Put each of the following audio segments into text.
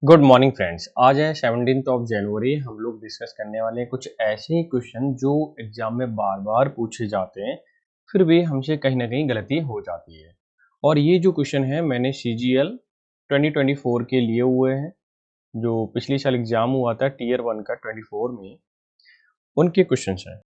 Good morning friends. आज है 17 of January. हम लोग डिस्कस करने वाले हैं कुछ ऐसे ही क्वेश्चन जो एग्जाम में बार बार पूछे जाते हैं, फिर भी हमसे कहीं ना कहीं गलती हो जाती है। और ये जो क्वेश्चन है मैंने CGL 2024 के लिए हुए हैं, जो पिछले साल एग्जाम हुआ था टीयर 1 का 24 में, उनके क्वेश्चन हैं।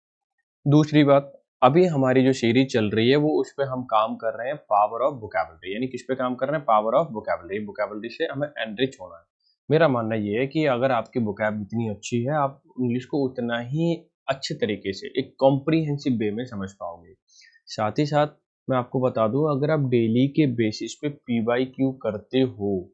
दूसरी बात, अभी हमारी जो सीरीज चल रही है वो उस पर हम काम कर रहे हैं पावर ऑफ वोकैबुलरी। यानी किस पे काम कर रहे हैं? Power of vocabulary. वोकैबुलरी से हमें एनरिच होना है। मेरा मानना ये है कि अगर आपकी वोकैब इतनी अच्छी है, आप इंग्लिश को उतना ही अच्छे तरीके से एक कॉम्प्रीहेंसिव वे में समझ पाओगे। साथ ही साथ मैं आपको बता दूं, अगर आप डेली के बेसिस पे PYQ करते हो,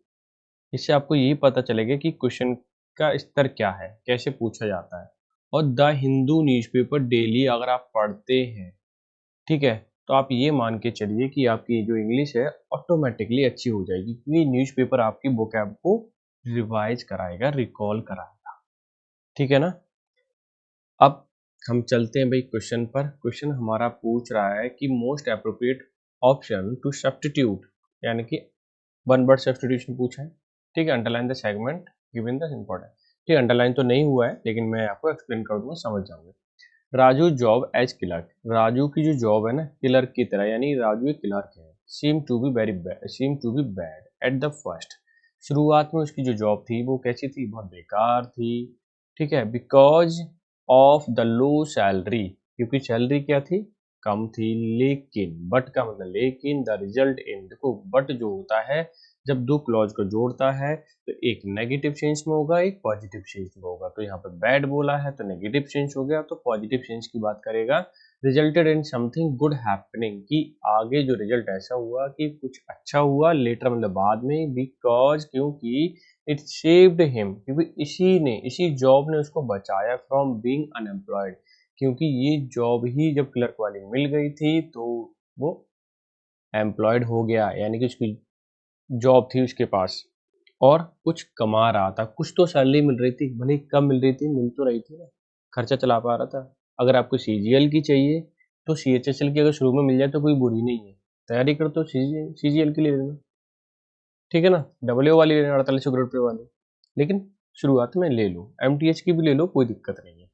इससे आपको यही पता चलेगा कि क्वेश्चन का स्तर क्या है, कैसे पूछा जाता है। और द हिंदू न्यूज़पेपर डेली अगर आप पढ़ते हैं, ठीक है, तो आप ये मान के चलिए कि आपकी जो इंग्लिश है ऑटोमेटिकली अच्छी हो जाएगी, क्योंकि न्यूज़पेपर आपकी वोकैब को रिवाइज कराएगा, रिकॉल कराएगा। ठीक है ना। अब हम चलते हैं भाई क्वेश्चन पर। क्वेश्चन हमारा पूछ रहा है कि most appropriate option to substitute, यानी कि वन वर्ड सब्स्टिट्यूशन पूछा है। ठीक है, underline the segment given the important. ठीक है, अंडरलाइन तो नहीं हुआ है लेकिन मैं आपको एक्सप्लेन कर दूंगा, समझ जाओगे। Raju job as clerk. Raju की जो जॉब है ना क्लर्क की तरह, यानी राजू एक क्लर्क है। Seem to be very bad, seem to be bad at the first. शुरुआत में उसकी जो जॉब थी वो कैसी थी? बहुत बेकार थी। ठीक है, because of the low salary, क्योंकि सैलरी क्या थी? कम थी। लेकिन बट का मतलब लेकिन, द रिजल्ट इन, देखो बट जो होता है जब दो क्लॉज को जोड़ता है तो एक नेगेटिव सेंस में होगा, एक पॉजिटिव सेंस में होगा। तो यहाँ पे बैड बोला है तो नेगेटिव सेंस हो गया, तो पॉजिटिव सेंस की बात करेगा। Resulted in something good happening, कि आगे जो रिजल्ट ऐसा हुआ कि कुछ अच्छा हुआ, लेटर मतलब बाद में। बिकॉज, क्योंकि इट सेव्ड हिम, क्योंकि इसी जॉब ने उसको बचाया फ्रॉम बीइंग अनएम्प्लॉयड। क्योंकि ये जॉब ही जब क्लर्क वाली मिल गई थी तो वो एम्प्लॉयड हो गया, यानी कि उसकी जॉब थी उसके पास और कुछ कमा रहा था, कुछ तो सैलरी मिल रही थी, भले ही कम मिल रही थी, मिल तो रही थी ना, खर्चा चला पा रहा था। अगर आपको CGL की चाहिए तो CHSL की अगर शुरू में मिल जाए तो कोई बुरी नहीं है, तैयारी कर तो CGL की ले लेना। ठीक है ना, WO वाली लेना, 4800 वाली, लेकिन शुरुआत में ले लो, MTH की भी ले लो, कोई दिक्कत नहीं है।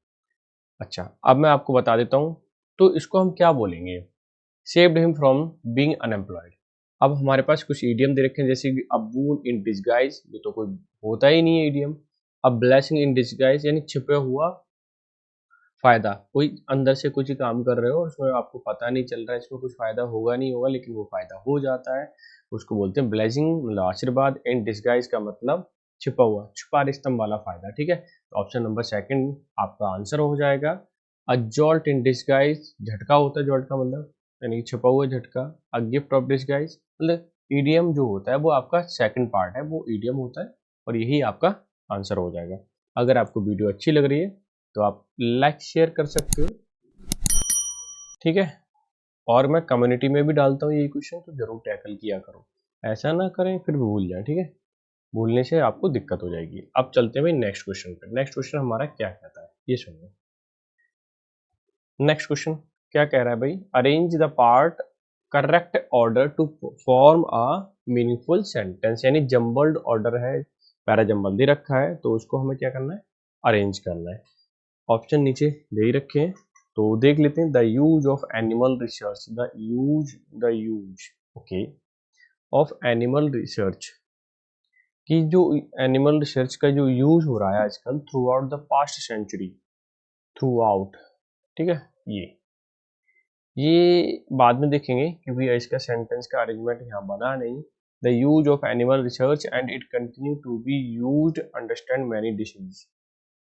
अच्छा, अब मैं आपको बता देता हूँ, तो इसको हम क्या बोलेंगे? Saved him from being unemployed. अब हमारे पास कुछ ईडियम दे रखे हैं, जैसे कि अ बून इन डिसगाइज, ये तो कोई होता ही नहीं है idiom. A blessing in disguise, यानी छिपा हुआ फायदा। कोई अंदर से कुछ ही काम कर रहे हो, उसमें आपको पता नहीं चल रहा है, इसमें कुछ फायदा होगा नहीं होगा, लेकिन वो फायदा हो जाता है, उसको बोलते हैं ब्लेसिंग, मतलब आशीर्वाद। इन डिसगाइज का मतलब छिपा हुआ, छुपा रिस्तम वाला फायदा। ठीक है, तो ऑप्शन नंबर सेकंड आपका आंसर हो जाएगा। अ जॉल्ट इन डिसगाइज, झटका होता है जॉल्ट का मतलब, यानी छुपा हुआ झटका। अ गिफ्ट ऑफ डिसगाइज मतलब ईडियम जो होता है वो आपका सेकंड पार्ट है, वो ईडियम होता है, और यही आपका आंसर हो जाएगा। अगर आपको वीडियो अच्छी लग रही है तो आप लाइक शेयर कर सकते हो। ठीक है, और मैं कम्युनिटी में भी डालता हूँ यही क्वेश्चन, तो जरूर टैकल किया करो, ऐसा ना करें फिर भी भूल जाए। ठीक है, भूलने से आपको दिक्कत हो जाएगी। अब चलते हैं भाई नेक्स्ट क्वेश्चन पे। नेक्स्ट क्वेश्चन हमारा क्या कहता है ये सुनिए। नेक्स्ट क्वेश्चन क्या कह रहा है भाई? Arrange the part correct order to form a meaningful sentence, यानी जम्बल्ड ऑर्डर है, पैरा जम्बल दे रखा है, तो उसको हमें क्या करना है? अरेंज करना है। ऑप्शन नीचे दे ही रखे हैं, तो देख लेते हैं। The use of animal research, the use okay of animal research, कि जो एनिमल रिसर्च का जो यूज हो रहा है आजकल throughout the past century, throughout. ठीक है, ये बाद में देखेंगे क्योंकि इसका सेंटेंस का अरेंजमेंट यहाँ बना नहीं। The use of animal research and it continue to be used understand many disease,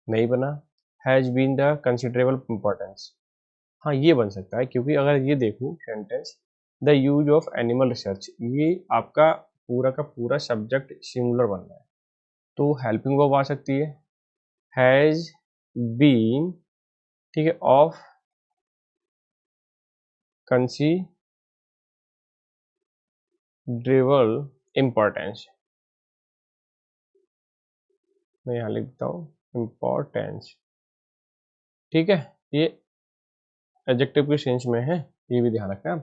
नहीं बना। Has been the considerable importance, हाँ ये बन सकता है, क्योंकि अगर ये देखूँ sentence, the use of animal research, ये आपका पूरा का पूरा सब्जेक्ट सिंगुलर बन रहा है, तो हेल्पिंग वर्ब आ सकती है, हैज बीन। ठीक है, ऑफ कंसिडरेबल इम्पोर्टेंस, मैं यहाँ लिख देता हूँ इम्पोर्टेंस। ठीक है, ये एडजेक्टिव के सेंस में है, ये भी ध्यान रखना।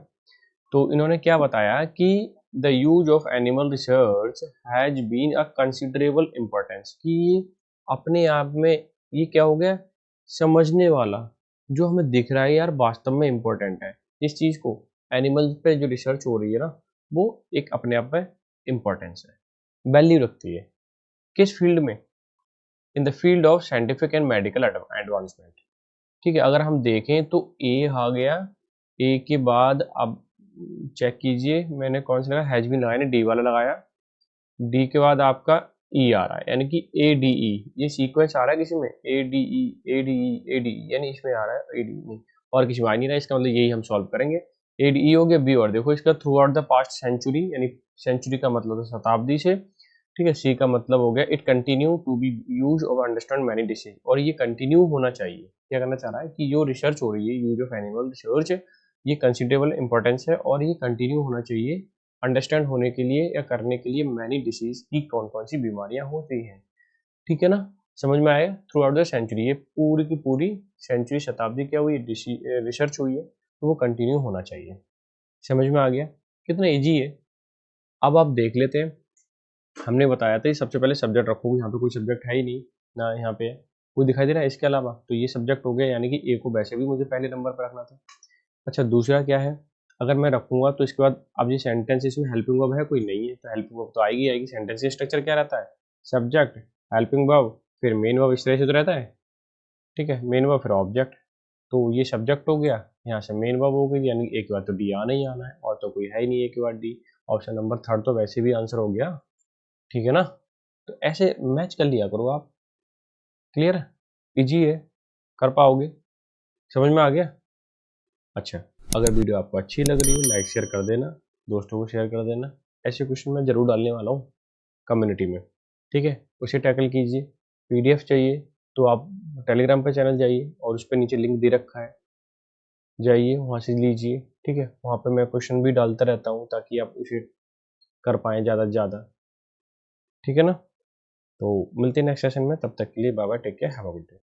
तो इन्होंने क्या बताया कि the use of animal research has been a considerable importance, कि ये अपने आप में ये क्या हो गया, समझने वाला, जो हमें दिख रहा है यार वास्तव में इम्पोर्टेंट है। इस चीज़ को एनिमल पे जो रिसर्च हो रही है ना, वो एक अपने आप में इम्पोर्टेंस है, वैल्यू रखती है। किस फील्ड में? In the field of scientific and medical advancement. ठीक है, अगर हम देखें तो ए आ गया, ए के बाद अब चेक कीजिए मैंने कौन सा लगाया, हैज बीन लगाया नहीं, डी वाला लगाया। डी के बाद आपका ई आ रहा है, यानी कि ए डी ई, ये सीक्वेंस आ रहा है किसी में, A D E A D E A D E, यानी इसमें आ रहा है ए डी नहीं, और किसी में आ नहीं रहा है। इसका मतलब यही हम सॉल्व करेंगे। ए डी ई हो गया, बी और देखो इसका throughout the past century, यानी सेंचुरी का मतलब है शताब्दी से। ठीक है, सी का मतलब हो गया it continue to be use और अंडरस्टैंड मैनी डिसीज, और ये कंटिन्यू होना चाहिए। क्या करना चाह रहा है कि जो रिसर्च हो रही है, यूज ऑफ एनिमल रिसर्च, ये कंसिडरेबल इंपॉर्टेंस है और ये कंटिन्यू होना चाहिए अंडरस्टैंड होने के लिए या करने के लिए मैनी डिसीज की कौन कौन सी बीमारियां होती हैं। ठीक है ना, समझ में आया? थ्रू आउट द सेंचुरी, ये पूरी की पूरी सेंचुरी शताब्दी क्या हुई, रिसर्च हुई है, तो वो कंटिन्यू होना चाहिए। समझ में आ गया? कितना ईजी है। अब आप देख लेते हैं, हमने बताया था सबसे पहले सब्जेक्ट रखोगे, यहाँ पे कोई सब्जेक्ट है ही नहीं ना, यहाँ पे कोई दिखाई दे रहा है इसके अलावा, तो ये सब्जेक्ट हो गया, यानी कि ए को वैसे भी मुझे पहले नंबर पर रखना था। अच्छा, दूसरा क्या है, अगर मैं रखूंगा तो इसके बाद अब ये सेंटेंस, इसमें हेल्पिंग वर्ब है कोई नहीं है, तो हेल्पिंग वर्ब तो आएगी आएगी। सेंटेंस का स्ट्रक्चर क्या रहता है, सब्जेक्ट, हेल्पिंग वर्ब, फिर मेन वर्ब, इस तरह से तो रहता है। ठीक है, मेन वर्ब फिर ऑब्जेक्ट, तो ये सब्जेक्ट हो गया, यहाँ से मेन वर्ब हो गई, यानी एक बार तो डी आना ही आना है, और तो कोई है ही नहीं एक बार डी। ऑप्शन नंबर थर्ड तो वैसे भी आंसर हो गया। ठीक है ना, तो ऐसे मैच कर लिया करो आप। क्लियर है, इजी है, कर पाओगे, समझ में आ गया? अच्छा, अगर वीडियो आपको अच्छी लग रही है लाइक शेयर कर देना, दोस्तों को शेयर कर देना। ऐसे क्वेश्चन मैं ज़रूर डालने वाला हूँ कम्युनिटी में। ठीक है, उसे टैकल कीजिए। पीडीएफ चाहिए तो आप टेलीग्राम पे चैनल जाइए और उस पर नीचे लिंक दे रखा है, जाइए वहाँ से लीजिए। ठीक है, वहाँ पे मैं क्वेश्चन भी डालता रहता हूँ ताकि आप उसे कर पाएँ ज़्यादा से ज़्यादा। ठीक है ना, तो मिलते हैं नेक्स्ट सेशन में, तब तक के लिए bye bye, take care, have a good day.